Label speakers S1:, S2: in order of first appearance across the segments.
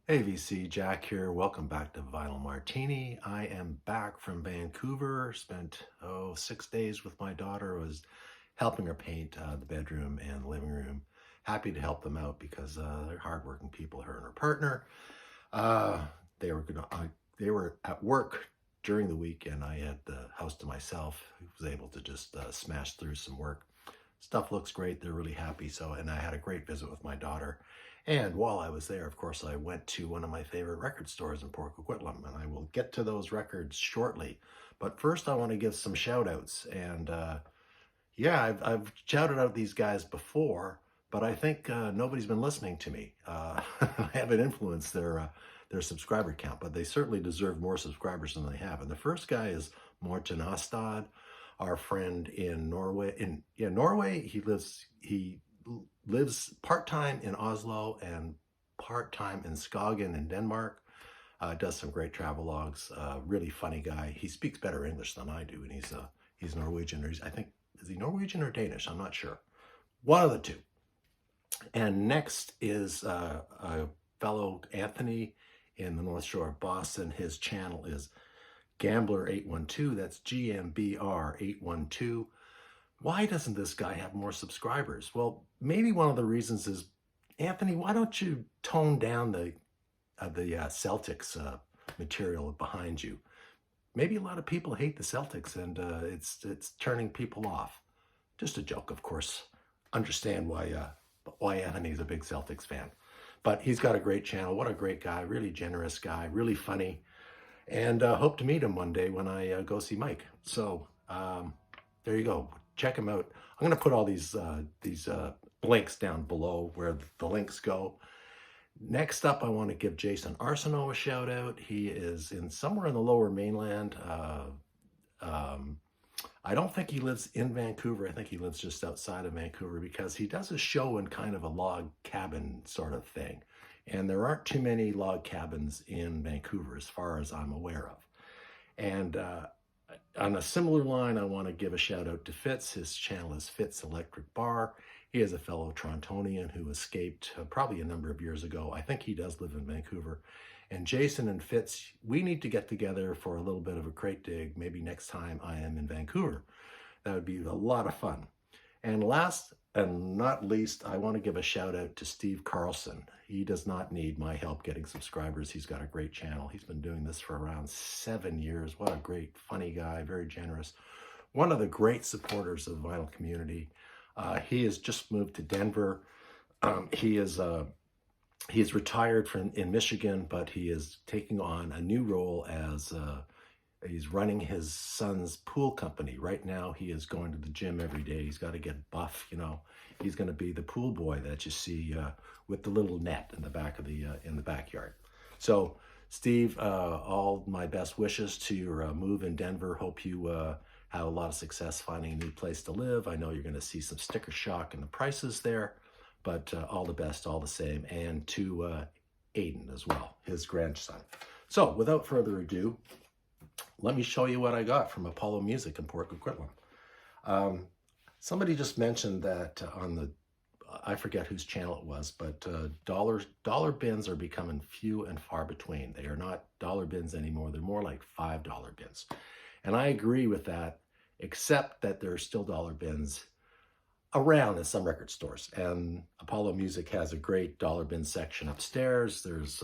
S1: Hey VC, Jack here. Welcome back to Vinyl Martini. I am back from Vancouver. Spent 6 days with my daughter. Was helping her paint the bedroom and the living room. Happy to help them out because they're hardworking people. Her and her partner. Uh, they were they were at work during the week, and I had the house to myself. I was able to just smash through some work. Stuff looks great. They're really happy. And I had a great visit with my daughter. And while I was there, of course, I went to one of my favorite record stores in Port Coquitlam, and I will get to those records shortly. But first, I want to give some shout outs. And yeah, I've shouted out these guys before, but I think nobody's been listening to me. I haven't influenced their subscriber count, but they certainly deserve more subscribers than they have. And the first guy is Morten Astad, our friend in Norway. In Norway, he lives part-time in Oslo and part-time in Skagen in Denmark. Does some great travel logs. Really funny guy. He speaks better English than I do, and he's Norwegian. Or I think, is he Norwegian or Danish? I'm not sure. One of the two. And next is a fellow Anthony in the North Shore of Boston. His channel is Gambler812. That's GMBR812. Why doesn't this guy have more subscribers? Well, maybe one of the reasons is, Anthony, why don't you tone down the Celtics material behind you? Maybe a lot of people hate the Celtics, and it's turning people off. Just a joke, of course. Understand why Anthony's a big Celtics fan. But he's got a great channel. What a great guy. Really generous guy. Really funny. And hope to meet him one day when I go see Mike. So there you go. Check him out. I'm going to put all these links down below where the links go. Next up, I want to give Jason Arsenault a shout out. He is somewhere in the Lower Mainland. I don't think he lives in Vancouver. I think he lives just outside of Vancouver because he does a show in kind of a log cabin sort of thing. And there aren't too many log cabins in Vancouver as far as I'm aware of. And on a similar line, I want to give a shout out to Fitz. His channel is Fitz Electric Bar. He is a fellow Torontonian who escaped probably a number of years ago. I think he does live in Vancouver. And Jason and Fitz, we need to get together for a little bit of a crate dig, maybe next time I am in Vancouver. That would be a lot of fun. And last and not least, I want to give a shout out to Steve Carlson. He does not need my help getting subscribers. He's got a great channel. He's been doing this for around 7 years. What a great, funny guy, very generous. One of the great supporters of the vinyl community. He has just moved to Denver. He's retired in Michigan, but he is taking on a new role as he's running his son's pool company. Right now, he is going to the gym every day. He's got to get buff, you know. He's going to be the pool boy that you see with the little net in the back of in the backyard. So, Steve, all my best wishes to your move in Denver. Hope you have a lot of success finding a new place to live. I know you're going to see some sticker shock in the prices there, but all the best, all the same. And to Aiden as well, his grandson. So, without further ado, let me show you what I got from Apollo Music in Port Coquitlam. Somebody just mentioned that on the, I forget whose channel it was, but dollar bins are becoming few and far between. They are not dollar bins anymore. They're more like $5 bins. And I agree with that, except that there are still dollar bins around in some record stores. And Apollo Music has a great dollar bin section upstairs. There's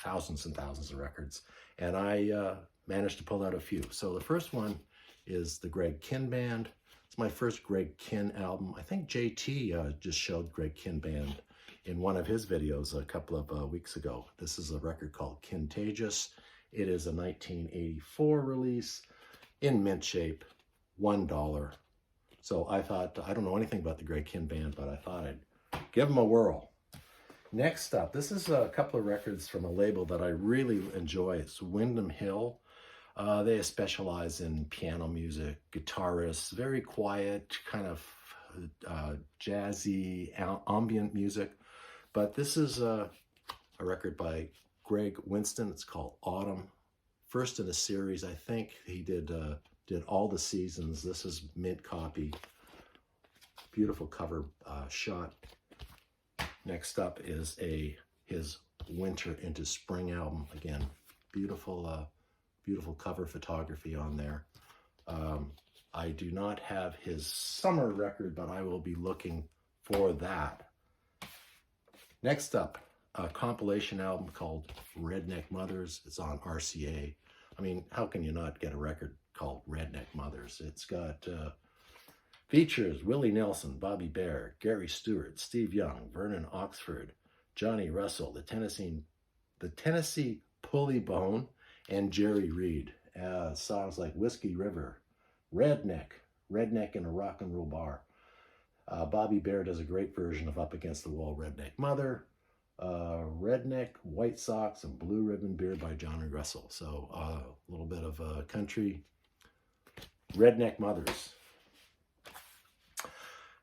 S1: thousands and thousands of records. And I managed to pull out a few. So the first one is the Greg Kihn Band. It's my first Greg Kihn album. I think JT just showed Greg Kihn Band in one of his videos a couple of weeks ago. This is a record called Kintagious. It is a 1984 release in mint shape, $1. So I thought, I don't know anything about the Greg Kihn Band, but I thought I'd give them a whirl. Next up, this is a couple of records from a label that I really enjoy. It's Windham Hill. They specialize in piano music, guitarists, very quiet, kind of jazzy, ambient music. But this is a record by Greg Winston. It's called Autumn. First in a series, I think he did all the seasons. This is mint copy. Beautiful cover shot. Next up is his winter into spring album. Again, beautiful, beautiful cover photography on there. I do not have his summer record, but I will be looking for that. Next up, a compilation album called Redneck Mothers. It's on RCA. I mean, how can you not get a record called Redneck Mothers? It's got features Willie Nelson, Bobby Bare, Gary Stewart, Steve Young, Vernon Oxford, Johnny Russell, the Tennessee Pulley Bone, and Jerry Reed. Songs like Whiskey River, Redneck in a Rock and Roll Bar. Bobby Bare does a great version of Up Against the Wall, Redneck Mother, Redneck, White Sox, and Blue Ribbon Beer by Johnny Russell. So a little bit of country. Redneck Mothers.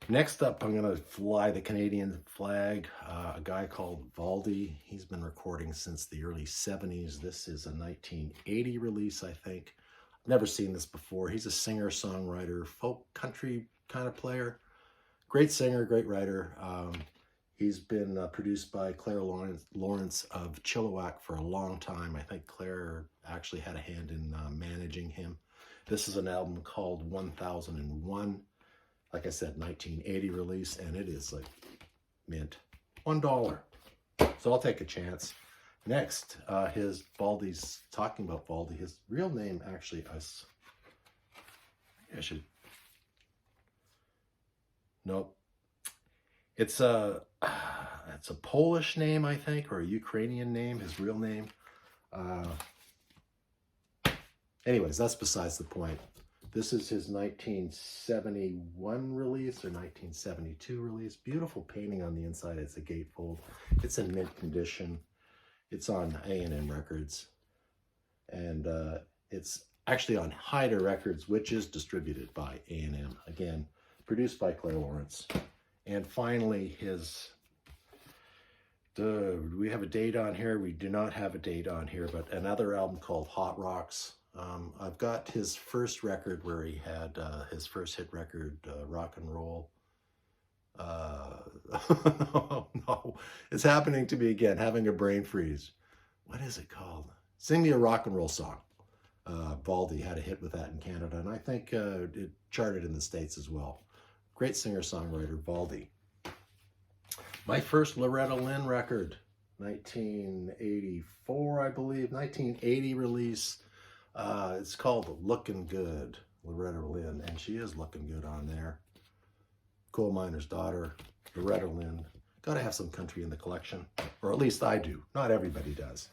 S1: Next up, I'm going to fly the Canadian flag. A guy called Valdy. He's been recording since the early 70s. This is a 1980 release, I think. I've never seen this before. He's a singer-songwriter, folk country kind of player. Great singer, great writer. He's been produced by Claire Lawrence of Chilliwack for a long time. I think Claire actually had a hand in managing him. This is an album called 1001. Like I said, 1980 release, and it is like mint. $1. So I'll take a chance. Next, Valdy's talking about Valdy. His real name actually, nope. It's a Polish name, I think, or a Ukrainian name, his real name. Anyways, that's besides the point. This is his 1971 release or 1972 release. Beautiful painting on the inside. It's a gatefold. It's in mint condition. It's on A&M Records. And it's actually on Hyder Records, which is distributed by A&M. Again, produced by Claire Lawrence. And finally, do we have a date on here? We do not have a date on here, but another album called Hot Rocks. I've got his first record where he had his first hit record, Rock and Roll. Oh, no, it's happening to me again, having a brain freeze. What is it called? Sing Me a Rock and Roll Song. Valdy had a hit with that in Canada, and I think it charted in the States as well. Great singer-songwriter, Valdy. My first Loretta Lynn record, 1984, I believe, 1980 release. It's called Looking Good, Loretta Lynn, and she is looking good on there. Coal Miner's Daughter, Loretta Lynn. Got to have some country in the collection, or at least I do. Not everybody does.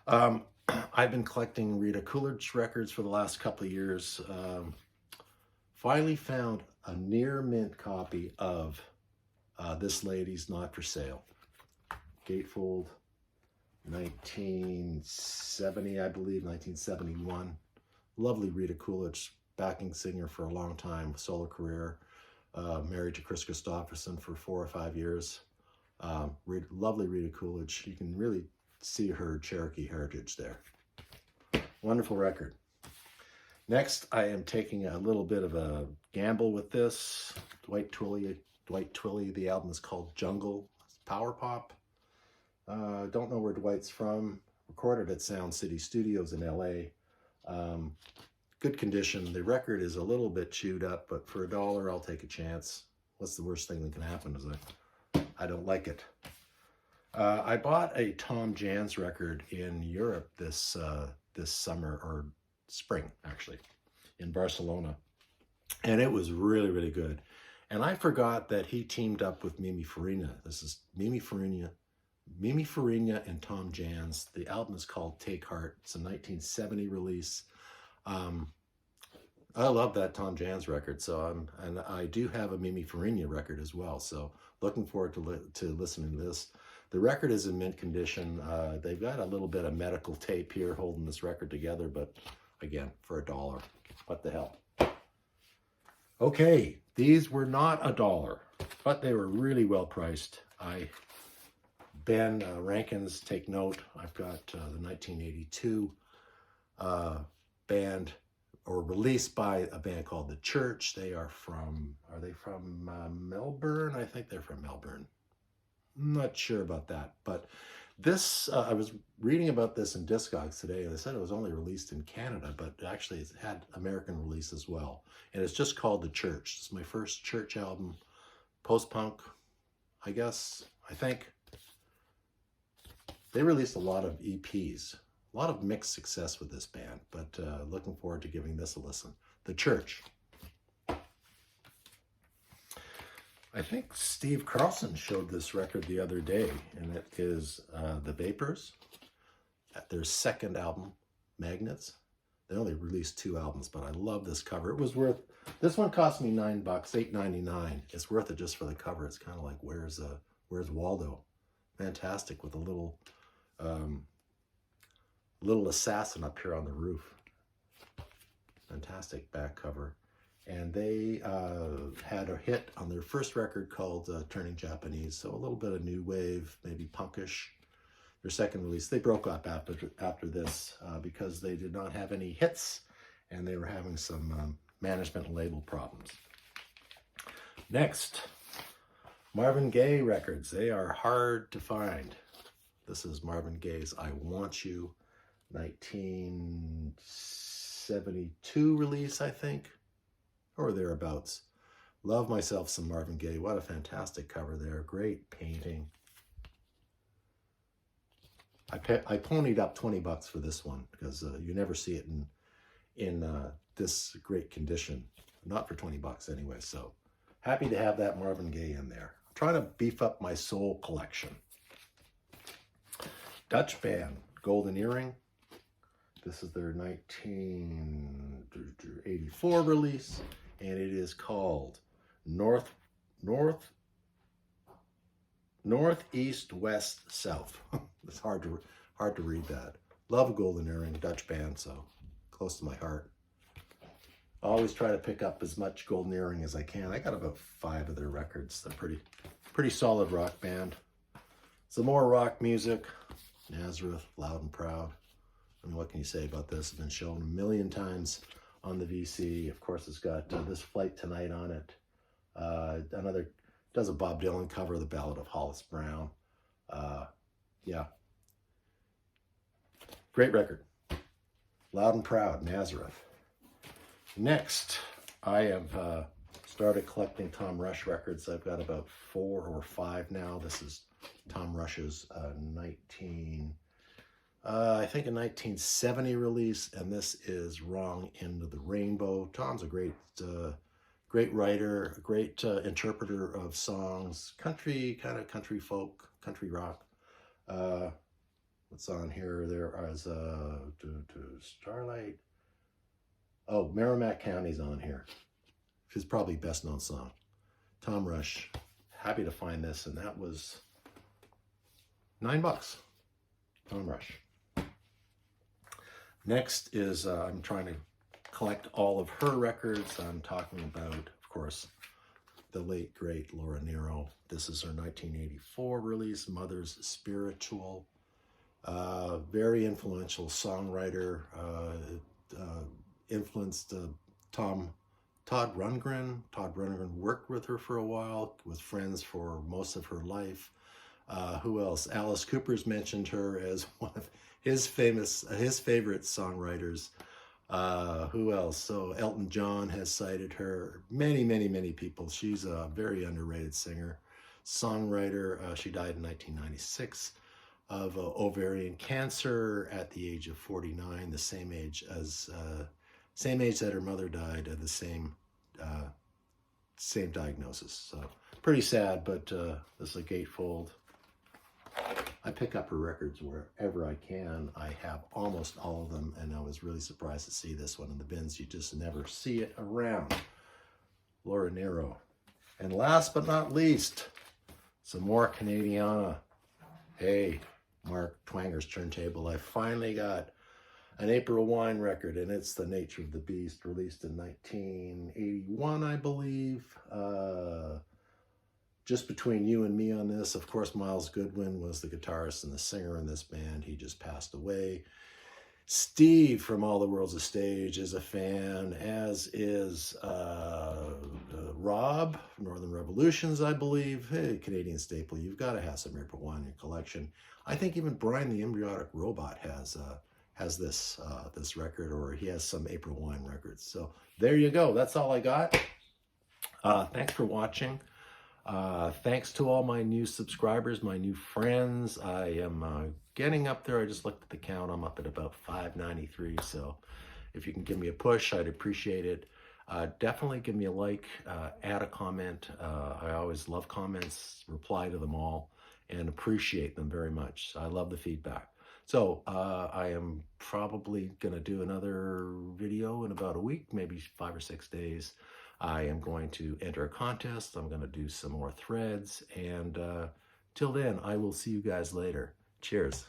S1: I've been collecting Rita Coolidge records for the last couple of years. Finally found a near mint copy of This Lady's Not For Sale. Gatefold. 1970, I believe, 1971. Lovely Rita Coolidge, backing singer for a long time, solo career. Married to Chris Christopherson for 4 or 5 years. Lovely Rita Coolidge. You can really see her Cherokee heritage there. Wonderful record. Next, I am taking a little bit of a gamble with this. Dwight Twilley. The album is called Jungle. It's power pop. Don't know where Dwight's from. Recorded at Sound City Studios in LA. Good condition. The record is a little bit chewed up, but for $1, I'll take a chance. What's the worst thing that can happen is I don't like it. I bought a Tom Jans record in Europe this summer, or spring, actually, in Barcelona. And it was really, really good. And I forgot that he teamed up with Mimi Farina. This is Mimi Farina and Tom Jans. The album is called Take Heart. It's a 1970 release. I love that Tom Jans record. And I do have a Mimi Farina record as well. So looking forward to listening to this. The record is in mint condition. They've got a little bit of medical tape here holding this record together, but again, for $1. What the hell? Okay, these were not $1, but they were really well priced. Ben Rankins, take note. I've got the 1982 band, or released by a band called The Church. Are they from Melbourne? I think they're from Melbourne. I'm not sure about that, but This, I was reading about this in Discogs today, and they said it was only released in Canada, but actually it's had American release as well. And it's just called The Church. It's my first Church album, post-punk, I guess, I think. They released a lot of EPs, a lot of mixed success with this band, but looking forward to giving this a listen. The Church. I think Steve Carlson showed this record the other day, and it is The Vapors, their second album, Magnets. They only released 2 albums, but I love this cover. It was worth, this one cost me $9, $8.99. It's worth it just for the cover. It's kind of like, where's Waldo? Fantastic, with a little little assassin up here on the roof. Fantastic back cover. And they had a hit on their first record called Turning Japanese, so a little bit of new wave, maybe punkish. Their second release, they broke up after this because they did not have any hits, and they were having some management and label problems. Next, Marvin Gaye records. They are hard to find. This is Marvin Gaye's I Want You, 1972 release, I think, or thereabouts. Love myself some Marvin Gaye. What a fantastic cover there. Great painting. I ponied up $20 for this one because you never see it in this great condition. Not for $20 anyway, so happy to have that Marvin Gaye in there. I'm trying to beef up my soul collection. Dutch band, Golden Earring. This is their 1984 release, and it is called Northeast, West, South. It's hard to read that. Love Golden Earring, Dutch band, so close to my heart. Always try to pick up as much Golden Earring as I can. I got about 5 of their records. They're pretty solid rock band. Some more rock music. Nazareth, Loud and Proud. I mean, what can you say about this? It's been shown a million times on the VC. Of course, it's got This Flight Tonight on it. Does a Bob Dylan cover, The Ballad of Hollis Brown. Yeah. Great record. Loud and Proud, Nazareth. Next, I have started collecting Tom Rush records. I've got about 4 or 5 now. This is Tom Rush's I think a 1970 release, and this is Wrong End of the Rainbow. Tom's a great writer, a great interpreter of songs, country, kind of country folk, country rock. What's on here? There is Starlight. Oh, Merrimack County's on here. His probably best known song. Tom Rush. Happy to find this, and that was $9. Tom Rush. Next is, I'm trying to collect all of her records. I'm talking about, of course, the late, great Laura Nyro. This is her 1984 release, Mother's Spiritual. Very influential songwriter. Influenced Todd Rundgren. Todd Rundgren worked with her for a while, was friends for most of her life. Who else? Alice Cooper's mentioned her as one of his favorite songwriters. Who else? So Elton John has cited her. Many people. She's a very underrated singer, songwriter. She died in 1996 of ovarian cancer at the age of 49, the same age that her mother died, of the same diagnosis. So pretty sad, but this is a gatefold. I pick up her records wherever I can. I have almost all of them, and I was really surprised to see this one in the bins. You just never see it around. Laura Nyro. And last but not least, some more Canadiana. Hey, Mark Twanger's Turntable. I finally got an April Wine record, and it's The Nature of the Beast, released in 1981, I believe. Just between you and me on this, of course, Miles Goodwin was the guitarist and the singer in this band. He just passed away. Steve from All the World's a Stage is a fan, as is Rob from Northern Revolutions, I believe. Hey, Canadian staple, you've got to have some April Wine in your collection. I think even Brian the Embryonic Robot has this this record, or he has some April Wine records. So there you go. That's all I got. Thanks for watching. Thanks to all my new subscribers, my new friends. I am getting up there. I just looked at the count. I'm up at about 593. So if you can give me a push, I'd appreciate it. Definitely give me a like, add a comment. I always love comments, reply to them all, and appreciate them very much. I love the feedback. So I am probably going to do another video in about a week, maybe 5 or 6 days. I am going to enter a contest. I'm going to do some more threads. And till then, I will see you guys later. Cheers.